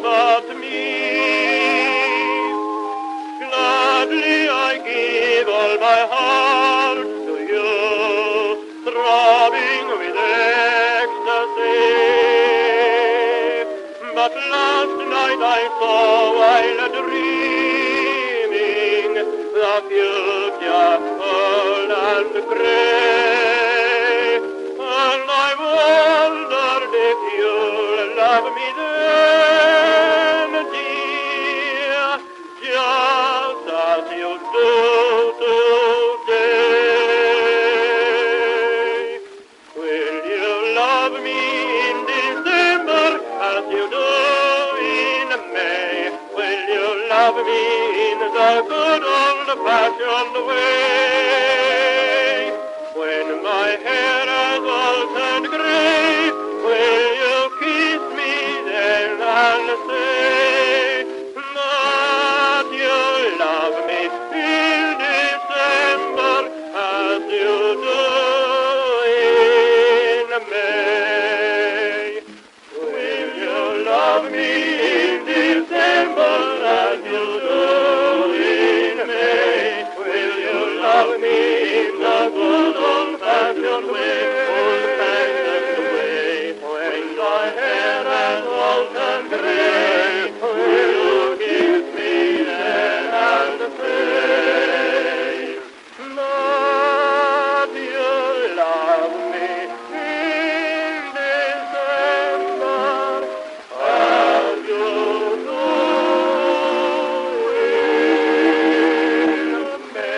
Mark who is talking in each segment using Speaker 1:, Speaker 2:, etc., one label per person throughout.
Speaker 1: but me. Gladly I give all my heart to you, throbbing with ecstasy. But last night I saw while dreaming the future cold and grey, and I wondered if you'll love me then, dear, just as you do today. Will you love me in December as you do in May? Will you love me in the good old-fashioned way? When my hair has all turned grey, will you kiss me then and say that you love me in December as you do in May? Will you love me in December as you do in May? Will you love me in the good old-fashioned way, old-fashioned way? When my hair has all turned grey, will you kiss me then and say that you love me in December as you do in May?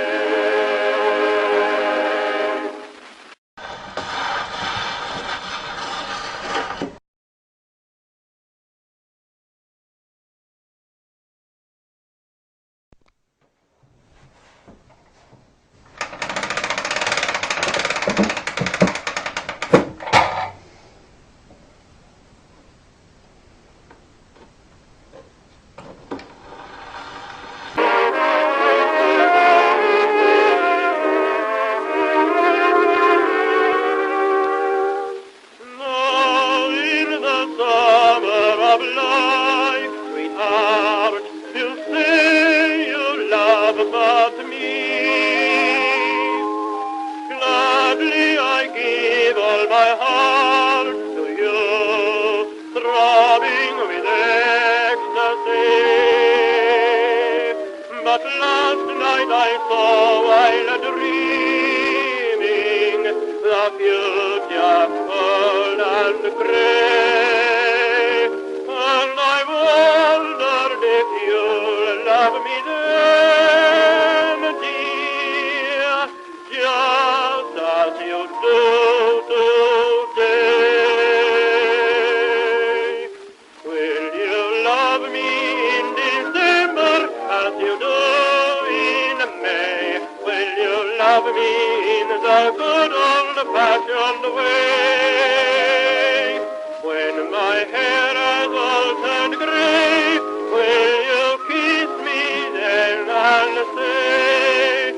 Speaker 1: Now in the summer of life, sweetheart, you say you love but me. Gladly I give all my heart to you, throbbing with ecstasy. But last night I saw while dreaming the future cold and grey, and I wondered if you'll love me then, dear, just as you do today. Will you love me in December as you do in May? Will you love me in the good old-fashioned way? When my hair has all turned grey, will you kiss me then and say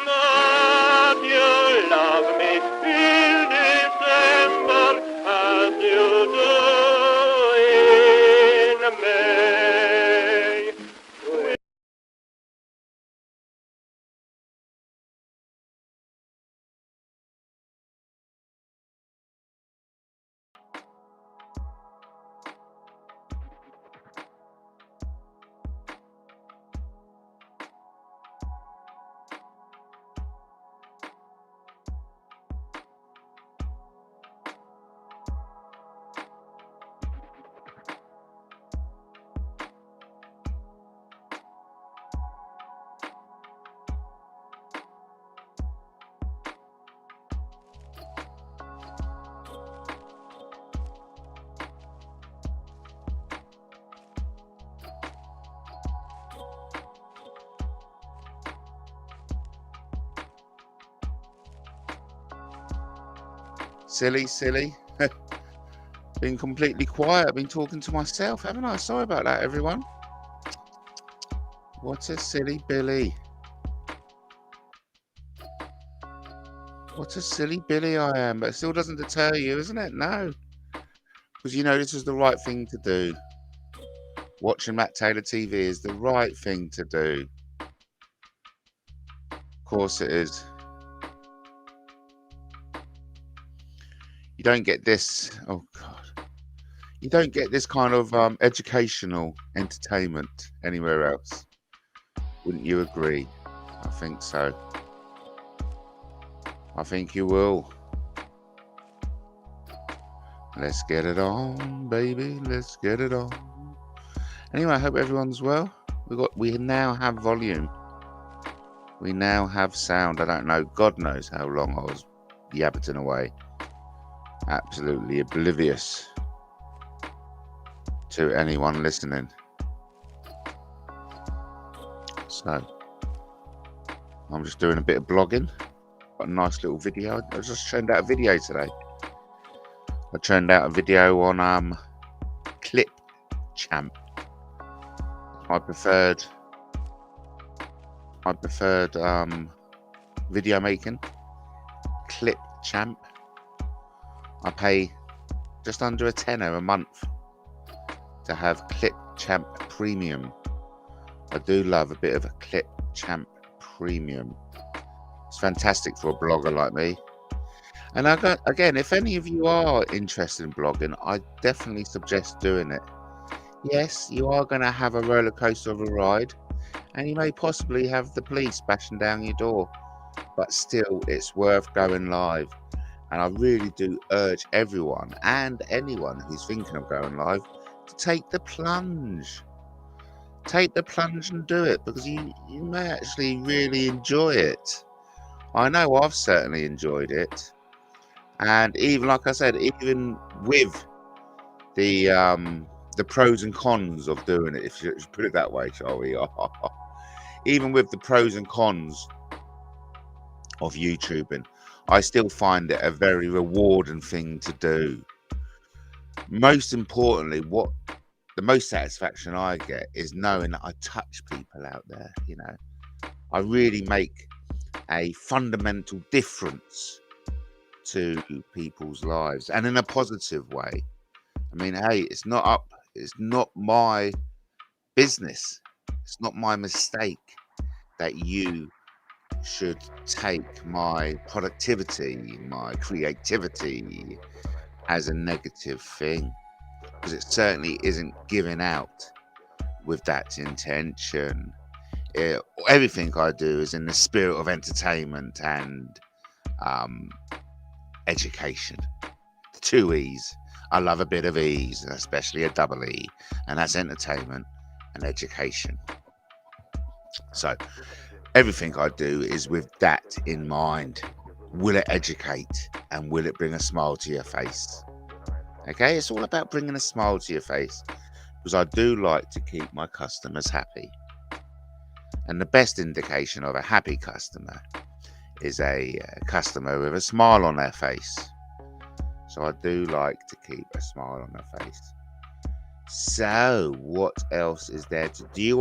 Speaker 1: that you love me in December as you do in May?
Speaker 2: Silly. Been completely quiet. I've been talking to myself, haven't I? Sorry about that, everyone. What a silly Billy. What a silly Billy I am. But it still doesn't deter you, isn't it? No. Because you know this is the right thing to do. watching Matt Taylor TV is the right thing to do. Of course it is. You don't get this, oh God. You don't get this kind of educational entertainment anywhere else. Wouldn't you agree? I think so. I think you will. Let's get it on, baby. Let's get it on. Anyway, I hope everyone's well. We now have volume. We now have sound. I don't know. God knows how long I was yabbiting away. Absolutely oblivious to anyone listening. So, I'm just doing a bit of blogging. Got a nice little video. I just churned out a video today. I churned out a video on Clip Champ. My preferred video making. Clip Champ. I pay just under £10 a month to have Clip Champ Premium. I do love a bit of a Clip Champ Premium. It's fantastic for a blogger like me. And again, if any of you are interested in blogging, I definitely suggest doing it. Yes, you are going to have a roller coaster of a ride, and you may possibly have the police bashing down your door, but still, it's worth going live. And I really do urge everyone and anyone who's thinking of going live to take the plunge. Take the plunge and do it, because you may actually really enjoy it. I know I've certainly enjoyed it. And even, like I said, even with the pros and cons of doing it, if you put it that way, shall we? Even with the pros and cons of YouTubing, I still find it a very rewarding thing to do. Most importantly, what the most satisfaction I get is knowing that I touch people out there. You know, I really make a fundamental difference to people's lives, and in a positive way. I mean, hey, it's not my business, it's not my mistake that you should take my productivity, my creativity as a negative thing, because it certainly isn't given out with that intention. Everything I do is in the spirit of entertainment and education. The 2 E's. I love a bit of E's, especially a double E, and that's entertainment and education. So everything I do is with that in mind. Will it educate, and will it bring a smile to your face? Okay, it's all about bringing a smile to your face, because I do like to keep my customers happy. And the best indication of a happy customer is a customer with a smile on their face. So I do like to keep a smile on their face. So what else is there to do? You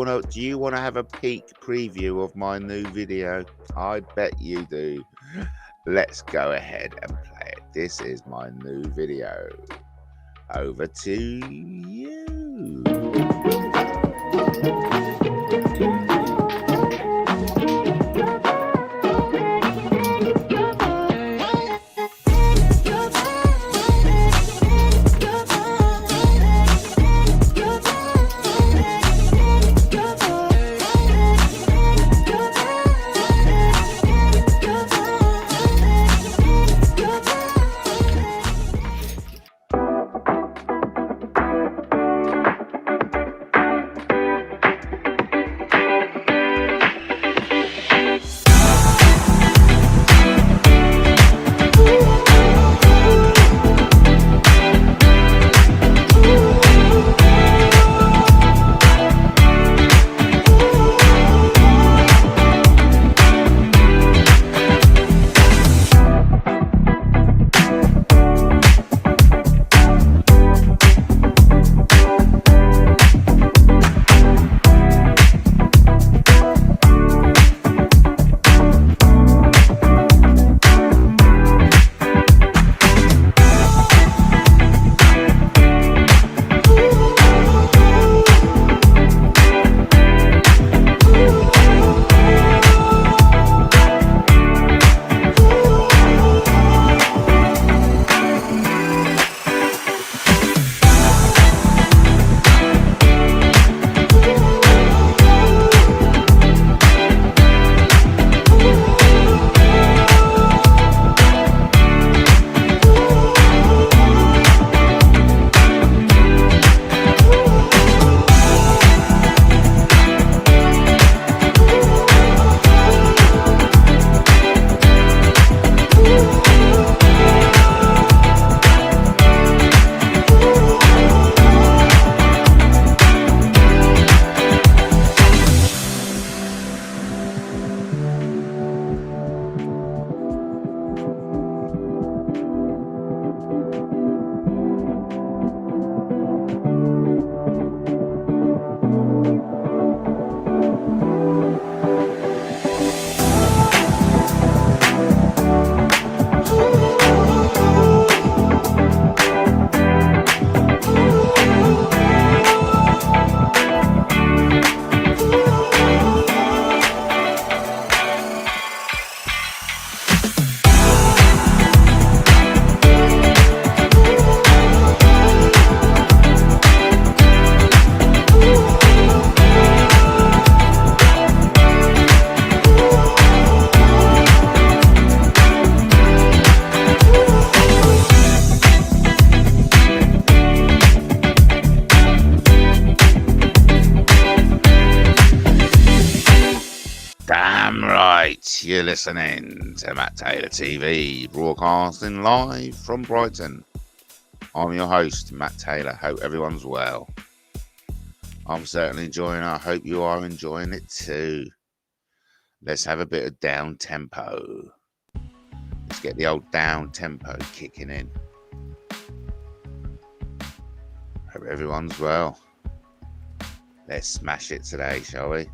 Speaker 2: want to have a peek preview of my new video? I bet you do. Let's go ahead and play it. This is my new video. Over to you. You're listening to Matt Taylor TV, broadcasting live from Brighton. I'm your host, Matt Taylor. Hope everyone's well. I'm certainly enjoying it. I hope you are enjoying it too. Let's have a bit of down tempo. Let's get the old down tempo kicking in. Hope everyone's well. Let's smash it today, shall we?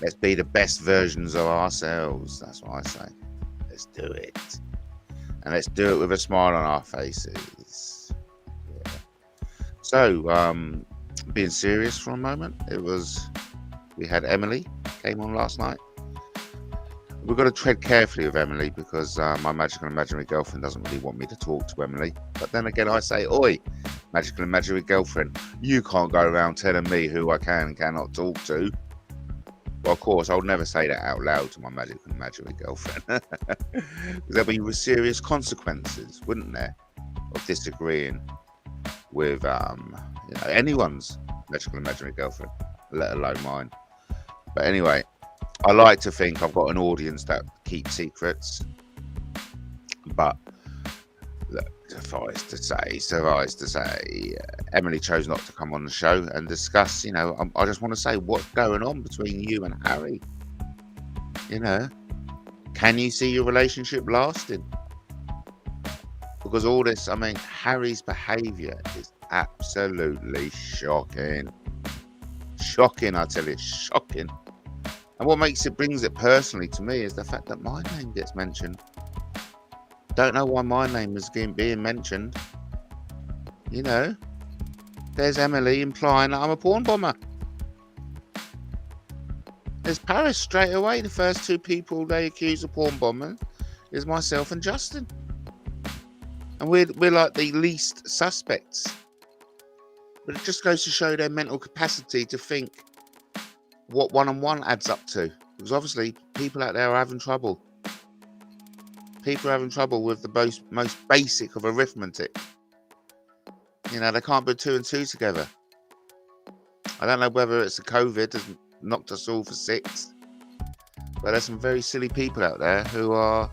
Speaker 2: Let's be the best versions of ourselves. That's what I say. Let's do it. And let's do it with a smile on our faces. Yeah. So, being serious for a moment, we had Emily came on last night. We've got to tread carefully with Emily because my magical imaginary girlfriend doesn't really want me to talk to Emily. But then again, I say, oi, magical imaginary girlfriend, you can't go around telling me who I can and cannot talk to. Well, of course, I would never say that out loud to my magical imaginary girlfriend. Because there'll be serious consequences, wouldn't there, of disagreeing with anyone's magical imaginary girlfriend, let alone mine. But anyway, I like to think I've got an audience that keeps secrets. But look, suffice to say, Emily chose not to come on the show and discuss, I just want to say what's going on between you and Harry. Can you see your relationship lasting? Because all this, Harry's behaviour is absolutely shocking. Shocking, I tell you, shocking. And what brings it personally to me is the fact that my name gets mentioned. Don't know why my name is being mentioned. There's Emily implying that I'm a porn bomber. There's Paris straight away. The first two people they accuse of porn bombing is myself and Justin. And we're like the least suspects. But it just goes to show their mental capacity to think what 1 and 1 adds up to. Because obviously people out there are having trouble. People are having trouble with the most basic of arithmetic. They can't put 2 and 2 together. I don't know whether it's the COVID has knocked us all for 6. But there's some very silly people out there who are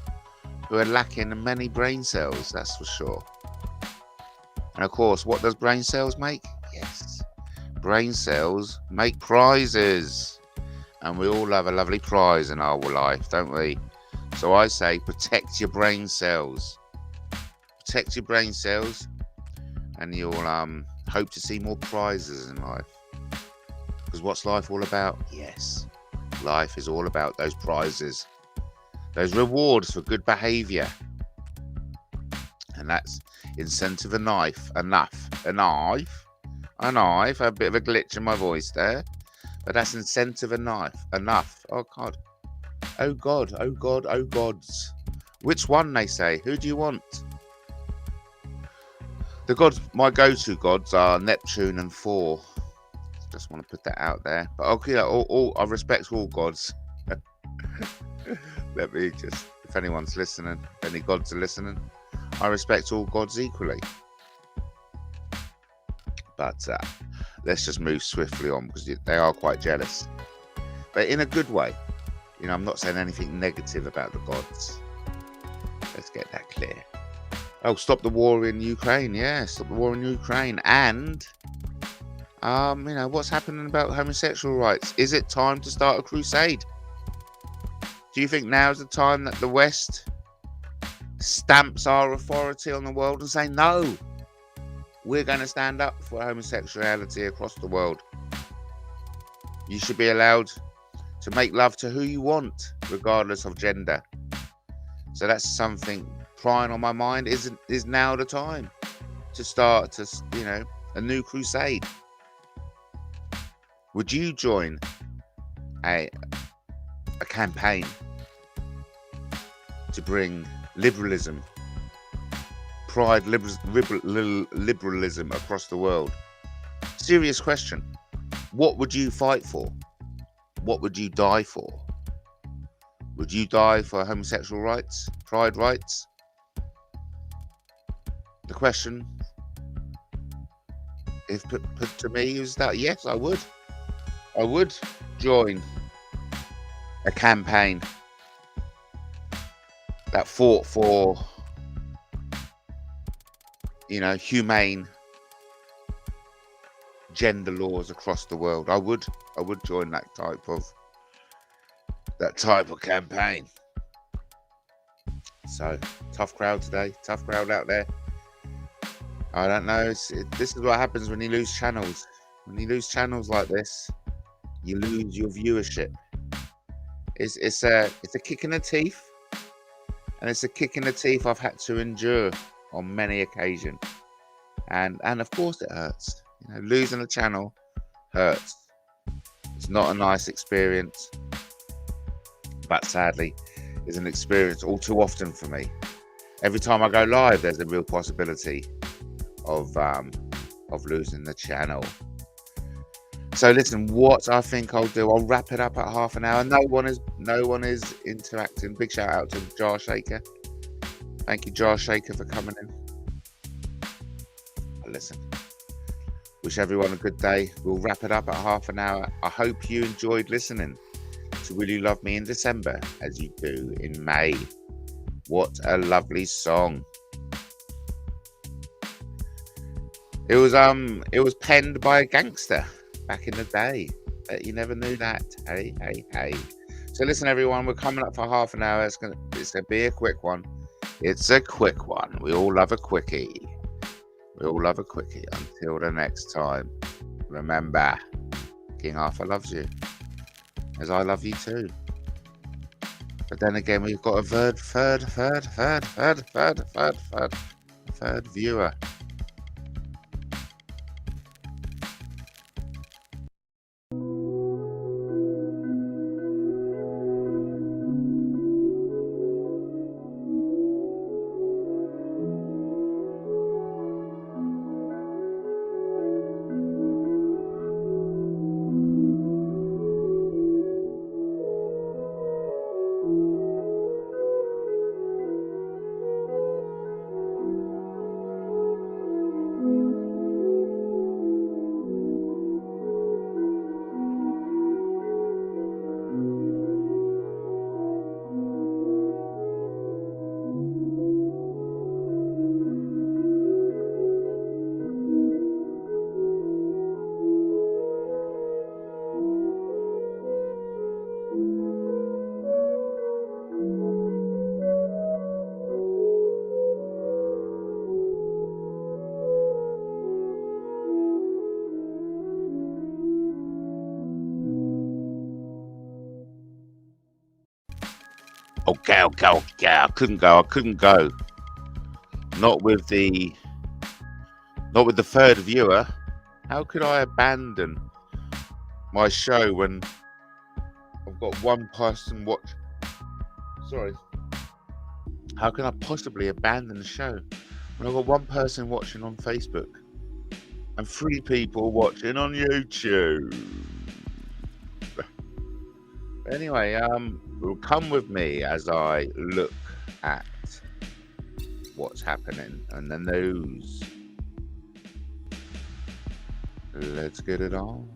Speaker 2: lacking in many brain cells, that's for sure. And of course, what does brain cells make? Yes. Brain cells make prizes. And we all have a lovely prize in our life, don't we? So I say, protect your brain cells. Protect your brain cells, and you'll hope to see more prizes in life. Because what's life all about? Yes, life is all about those prizes, those rewards for good behaviour. And that's incentive a knife. A knife. A bit of a glitch in my voice there. But that's incentive a knife. Enough. Oh God. Oh God, oh God, oh gods. Which one, they say? Who do you want? The gods, my go-to gods are Neptune and Thor. Just want to put that out there. But okay, I respect all gods. Let me just, if anyone's listening, if any gods are listening, I respect all gods equally. But let's just move swiftly on because they are quite jealous. But in a good way. I'm not saying anything negative about the gods. Let's get that clear. Oh, stop the war in Ukraine. Yeah, stop the war in Ukraine. And, what's happening about homosexual rights? Is it time to start a crusade? Do you think now's the time that the West stamps our authority on the world and say, no, we're going to stand up for homosexuality across the world? You should be allowed to make love to who you want, regardless of gender. So that's something prying on my mind. Is now the time to start a new crusade? Would you join a campaign to bring liberalism, liberalism across the world? Serious question. What would you fight for? What would you die for? Would you die for homosexual rights, pride rights? The question, if put to me, is that yes, I would. I would join a campaign that fought for, you know, humane gender laws across the world. I would join that type of campaign. So tough crowd today, tough crowd out there. I don't know. This is what happens when you lose channels. When you lose channels like this, you lose your viewership. It's a kick in the teeth, and it's a kick in the teeth I've had to endure on many occasions, and of course it hurts. You know, losing a channel hurts. It's not a nice experience, but sadly, it's an experience all too often for me. Every time I go live, there's a real possibility of losing the channel. So listen, what I think I'll do, I'll wrap it up at half an hour. No one is interacting. Big shout out to Jar Shaker. Thank you, Jar Shaker, for coming in. Listen, wish everyone a good day. We'll wrap it up at half an hour. I hope you enjoyed listening to Will You Love Me in December as you do in May. What a lovely song. It was penned by a gangster back in the day. Bet you never knew that. Hey. So listen, everyone, we're coming up for half an hour. It's gonna be a quick one. It's a quick one. We all love a quickie. Until the next time, remember, King Arthur loves you, as I love you too. But then again, we've got a third viewer. Okay. I couldn't go. Not with the third viewer. How could I abandon my show when I've got one person watch? Sorry. How can I possibly abandon the show when I've got one person watching on Facebook and 3 people watching on YouTube? Anyway, come with me as I look at what's happening in the news. Let's get it on.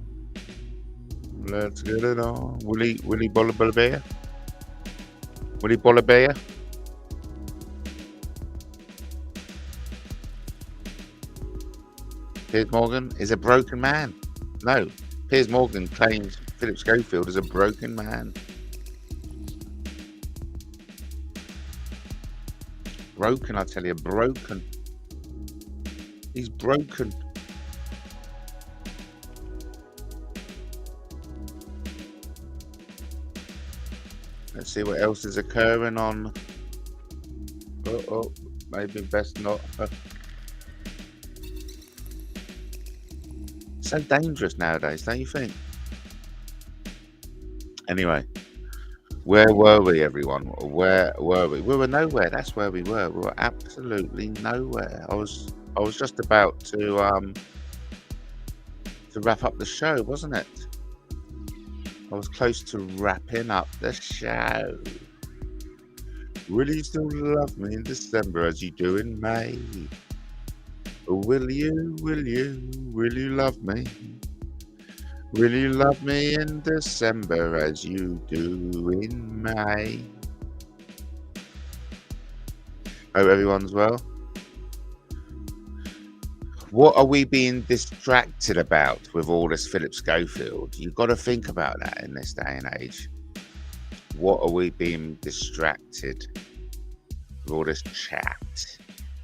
Speaker 2: Willie Bolibear? Willie Bolibear? Piers Morgan is a broken man. No, Piers Morgan claims Philip Schofield is a broken man. Broken, I tell you, broken. He's broken. Let's see what else is occurring on. Maybe best not. So dangerous nowadays, don't you think? Anyway, where were we, everyone? Where were we? We were nowhere. That's where we were. We were absolutely nowhere. I was just about to wrap up the show, wasn't it? I was close to wrapping up the show. Will you still love me in December as you do in May? Will you love me? Will you love me in December as you do in May? Hope everyone's well. What are we being distracted about with all this Philip Schofield? You've got to think about that in this day and age. What are we being distracted with all this chat?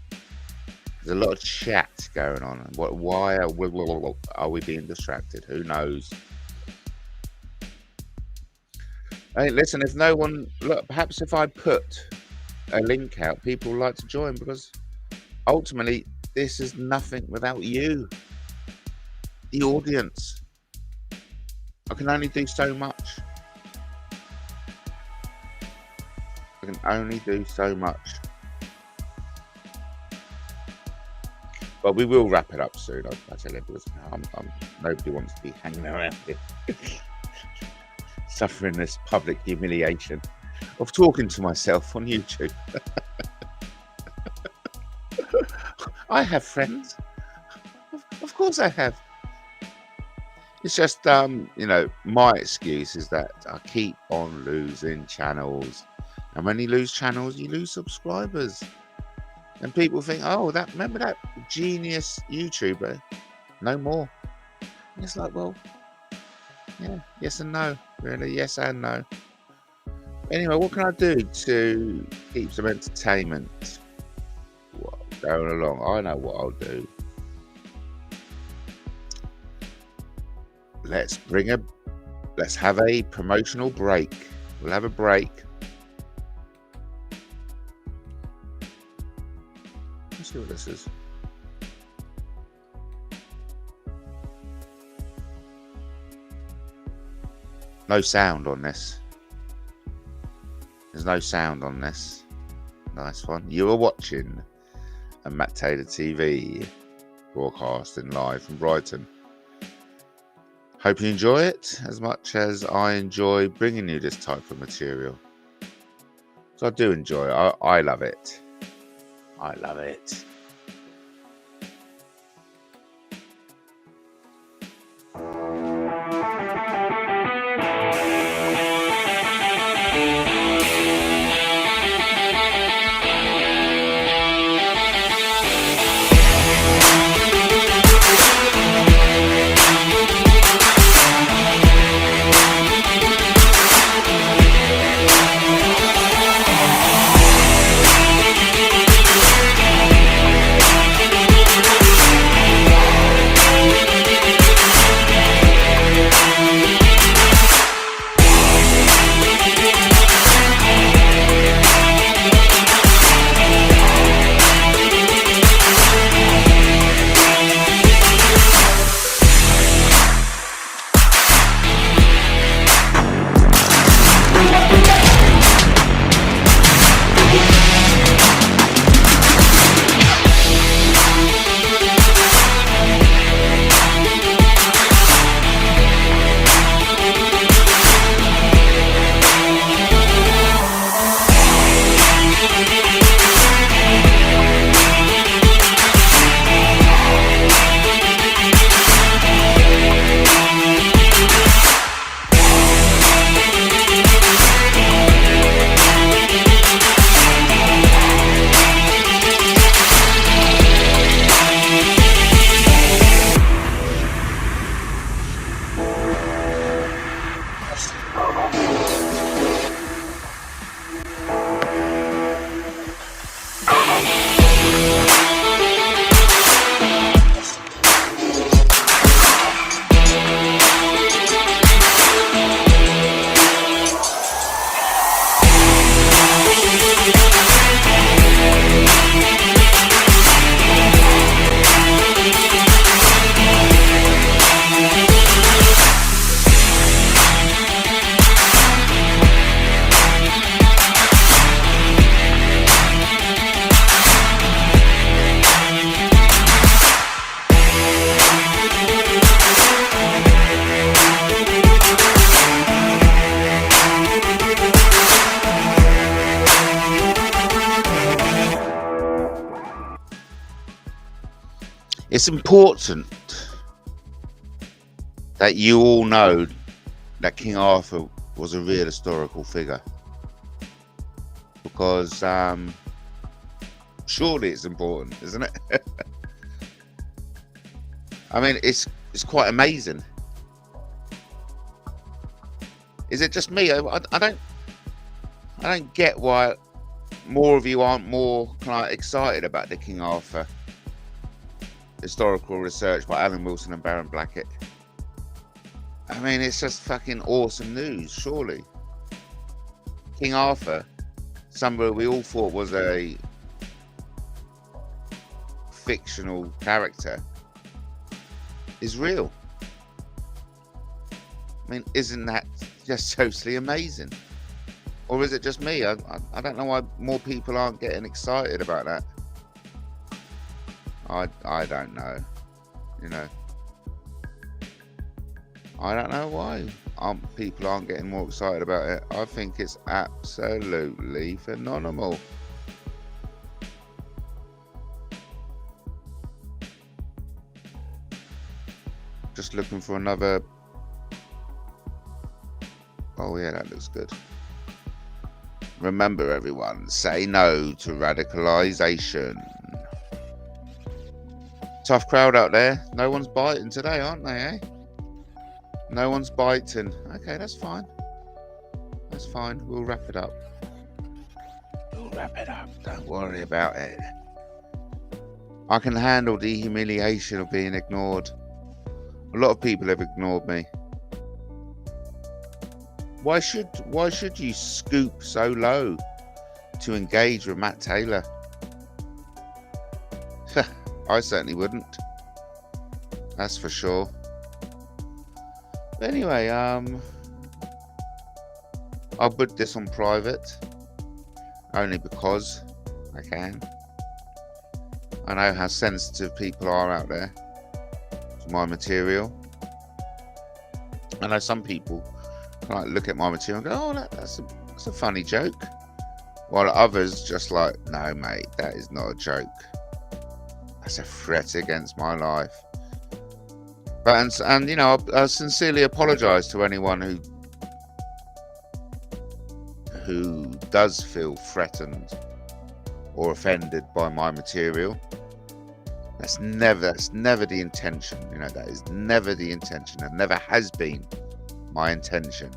Speaker 2: There's a lot of chat going on. Why are we being distracted? Who knows? Hey, listen, if no one... Look, perhaps if I put a link out, people would like to join, because ultimately this is nothing without you, the audience. I can only do so much. I can only do so much. But we will wrap it up soon, I tell you, because nobody wants to be hanging around here suffering this public humiliation of talking to myself on YouTube. I have friends. Of course I have. It's just, you know, my excuse is that I keep on losing channels. And when you lose channels, you lose subscribers. And people think, oh, remember that genius YouTuber? No more. And it's like, well, yeah, yes and no. Really, yes and no. Anyway, what can I do to keep some entertainment going along? I know what I'll do. Let's have a promotional break. We'll have a break. Let's see what this is. No sound on this. There's no sound on this. Nice one. You are watching a Matt Taylor TV broadcasting live from Brighton. Hope you enjoy it as much as I enjoy bringing you this type of material. So I do enjoy it. I love it. I love it. It's important that you all know that King Arthur was a real historical figure, because Surely it's important, isn't it? I mean, it's quite amazing. Is it just me? I don't get why more of you aren't more kind of excited about the King Arthur historical research by Alan Wilson and Baron Blackett. I mean, it's just fucking awesome news, surely. King Arthur, somebody we all thought was a fictional character, is real. I mean, isn't that just totally amazing? Or is it just me? I don't know why more people aren't getting excited about that. I don't know. You know, I don't know why people aren't getting more excited about it. I think it's absolutely phenomenal. Just looking for another. Oh yeah, that looks good. Remember, everyone, say no to radicalization. Tough crowd out there. No one's biting today, aren't they, eh? No one's biting. Okay, that's fine. That's fine. We'll wrap it up. We'll wrap it up. Don't worry about it. I can handle the humiliation of being ignored. A lot of people have ignored me. Why should you scoop so low to engage with Matt Taylor? I certainly wouldn't. That's for sure. But anyway, I'll put this on private only because I can. I know how sensitive people are out there to my material. I know some people like look at my material and go, "Oh, that's a funny joke," while others just like, "No, mate, that is not a joke. That's a threat against my life." But and you know, I sincerely apologise to anyone who does feel threatened or offended by my material. That's never the intention. You know, that is never the intention, and never has been my intention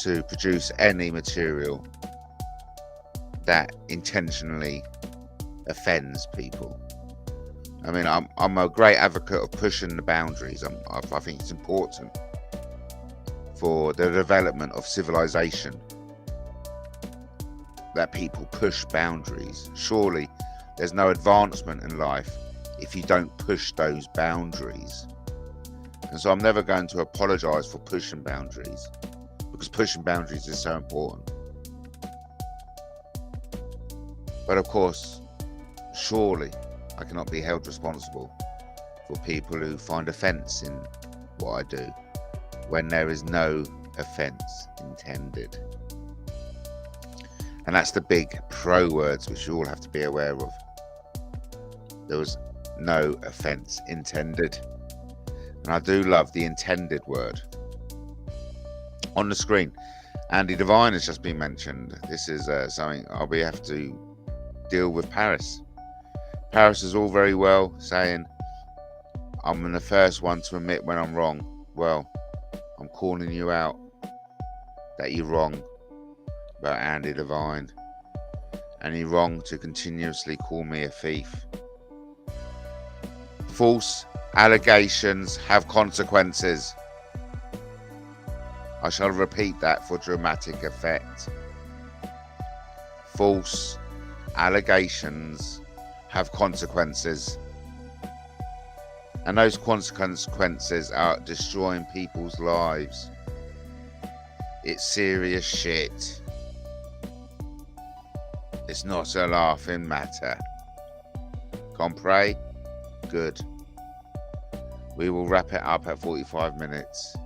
Speaker 2: to produce any material that intentionally offends people. I mean, I'm a great advocate of pushing the boundaries. I think it's important for the development of civilization that people push boundaries. Surely there's no advancement in life if you don't push those boundaries. And so I'm never going to apologize for pushing boundaries, because pushing boundaries is so important. But of course, surely I cannot be held responsible for people who find offence in what I do when there is no offence intended. And that's the big pro words which you all have to be aware of. There was no offence intended. And I do love the intended word. On the screen, Andy Devine has just been mentioned. This is something I'll have to deal with Paris. Paris is all very well saying, "I'm the first one to admit when I'm wrong." Well, I'm calling you out that you're wrong about Andy Devine. And you're wrong to continuously call me a thief. False allegations have consequences. I shall repeat that for dramatic effect. False allegations have consequences. And those consequences are destroying people's lives. It's serious shit. It's not a laughing matter. Compre? Good. We will wrap it up at 45 minutes.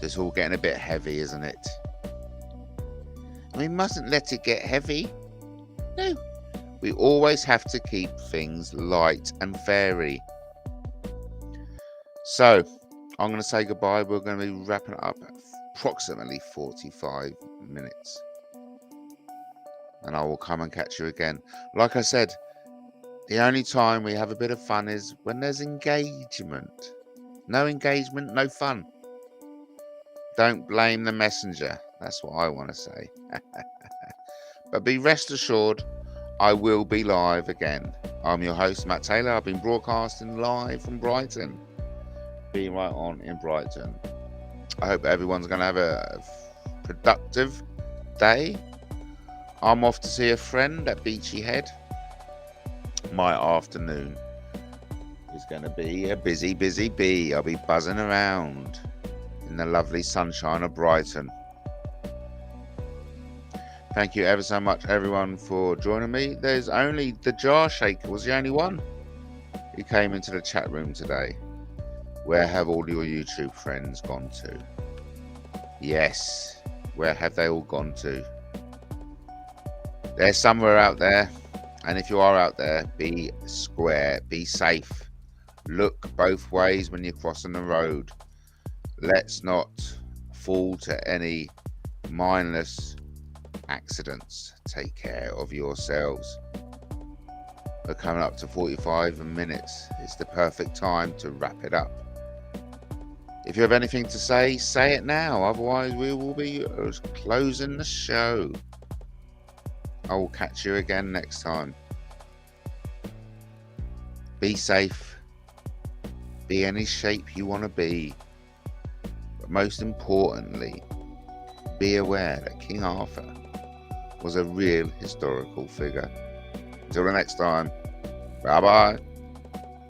Speaker 2: It's all getting a bit heavy, isn't it? We mustn't let it get heavy. No. We always have to keep things light and fairy. So, I'm going to say goodbye. We're going to be wrapping it up at approximately 45 minutes. and I will come and catch you again. Like I said, the only time we have a bit of fun is when there's engagement. No engagement, no fun. Don't blame the messenger. That's what I want to say. But be rest assured, I will be live again. I'm your host, Matt Taylor. I've been broadcasting live from Brighton. Being right on in Brighton. I hope everyone's going to have a productive day. I'm off to see a friend at Beachy Head. My afternoon is going to be a busy bee. I'll be buzzing around in the lovely sunshine of Brighton. Thank you ever so much, everyone, for joining me. There's only the Jar Shaker was the only one who came into the chat room today. Where have all your YouTube friends gone to? Yes, where have they all gone to? They're somewhere out there. And if you are out there, be square, be safe. Look both ways when you're crossing the road. Let's not fall to any mindless accidents. Take care of yourselves. We're coming up to 45 minutes. It's the perfect time to wrap it up. If you have anything to say it now. Otherwise, we will be closing the show. I will catch you again next time. Be safe. Be any shape you want to be. But most importantly, be aware that King Arthur was a real historical figure. Until the next time, bye bye.